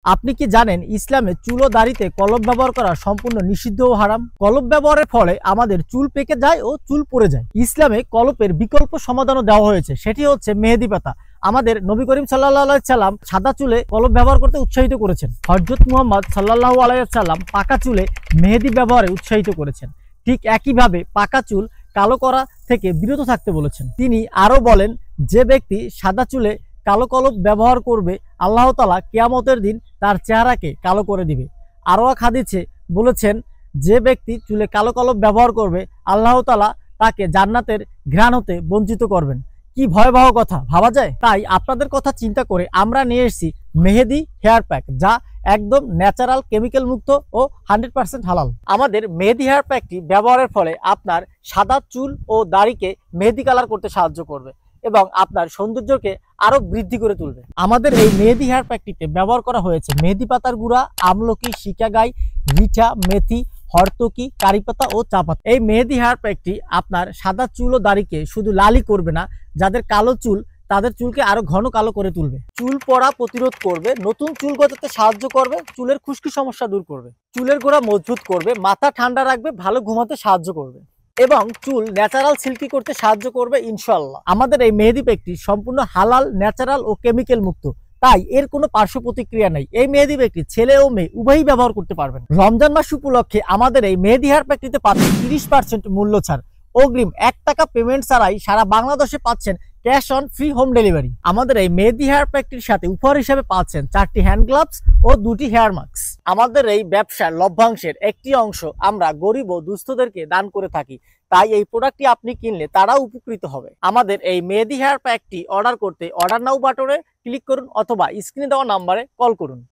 আপনি কি জানেন ইসলামে চুল ও দাড়িতে কলম ব্যবহার করা সম্পূর্ণ নিষিদ্ধ ও হারাম। কলম ব্যবহারের ফলে আমাদের চুল পেকে যায় ও চুল পড়ে যায়। ইসলামে কলপের বিকল্প সমাধানও দেওয়া হয়েছে, সেটি হচ্ছে মেহেদি পাতা। আমাদের নবী করিম সাল্লাল্লাহু আলাইহি সাল্লাম সাদা চুলে কলম ব্যবহার করতে উৎসাহিত করেছেন। হযরত মুহাম্মদ সাল্লাল্লাহু আলাইহি সাল্লাম পাকা চুলে মেহেদি ব্যবহারে উৎসাহিত করেছেন। ঠিক একইভাবে পাকা চুল কালো করা থেকে বিরত থাকতে বলেছেন। তিনি আরো বলেন, যে ব্যক্তি সাদা চুলে কালো কলম ব্যবহার করবে, আল্লাহ তাআলা কিয়ামতের দিন তার চেহারাকে কালো করে দিবে। আরও এক হাদিসে বলেছেন, যে ব্যক্তি চুলে কালো কলম ব্যবহার করবে, আল্লাহ তাআলা তাকে জান্নাতের ঘ্রাণ হতে বঞ্চিত করবেন। কি ভয়াবহ কথা, ভাবা যায়? তাই আপনাদের কথা চিন্তা করে আমরা নিয়ে এসেছি মেহেদি হেয়ার প্যাক, যা একদম ন্যাচারাল, কেমিক্যাল মুক্ত ও 100% হালাল। আমাদের মেহেদি হেয়ার প্যাকটি ব্যবহারের ফলে আপনার সাদা চুল ও দাড়িকে মেহেদি কালার করতে সাহায্য করবে এবং আপনার সৌন্দর্যকে আরো বৃদ্ধি করে তুলবে। আমাদের এই মেহেদি হেয়ার প্যাকটিতে ব্যবহার করা হয়েছে মেহেদি পাতার গুঁড়া, আমলকি, শিকাগাই, রিঠা, মেথি, হরতকি, কারি পাতা ও চা পাতা। এই মেহেদি হেয়ার প্যাকটি আপনার সাদা চুল ও দাড়িকে শুধু লালই করবে না, যাদের কালো চুল তাদের চুলকে আরো ঘন কালো করে তুলবে। চুল পড়া প্রতিরোধ করবে, নতুন চুল গজাতে সাহায্য করবে, চুলের খুশকি সমস্যা দূর করবে, চুলের গোড়া মজবুত করবে, মাথা ঠান্ডা রাখবে, ভালো ঘুমাতে সাহায্য করবে এবং চুল ন্যাচারাল সিল্কি করতে সাহায্য করবে ইনশাআল্লাহ। আমাদের এই মেহেদি প্যাকটি সম্পূর্ণ হালাল, ন্যাচারাল ও কেমিক্যাল মুক্ত, তাই এর কোনো পার্শ্ব প্রতিক্রিয়া নেই। এই মেহেদি প্যাকটি ছেলে ও মেয়ে উভয়ই ব্যবহার করতে পারবেন। রমজান মাস উপলক্ষে আমাদের এই মেহেদি হেয়ার প্যাকটিতে পাচ্ছেন 30% মূল্য ছাড়। অগ্রিম 1 টাকা পেমেন্ট ছাড়াই সারা বাংলাদেশে পাচ্ছেন cash on free home delivery. আমাদের এই মেহেদি হেয়ার প্যাকটির সাথে উপহার হিসেবে পাচ্ছেন 4টি হ্যান্ড গ্লাভস ও 2টি হেয়ার মাস্ক। আমাদের এই ব্যবসার লভ্যাংশের একটি অংশ আমরা গরিব ও দুস্থদেরকে দান করে থাকি, তাই এই প্রোডাক্টটি আপনি কিনলে তারাও উপকৃত হবে। আমাদের এই মেহেদি হেয়ার প্যাকটি অর্ডার করতে অর্ডার নাও বাটনে ক্লিক করুন অথবা স্ক্রিনে দেওয়া নাম্বারে কল করুন।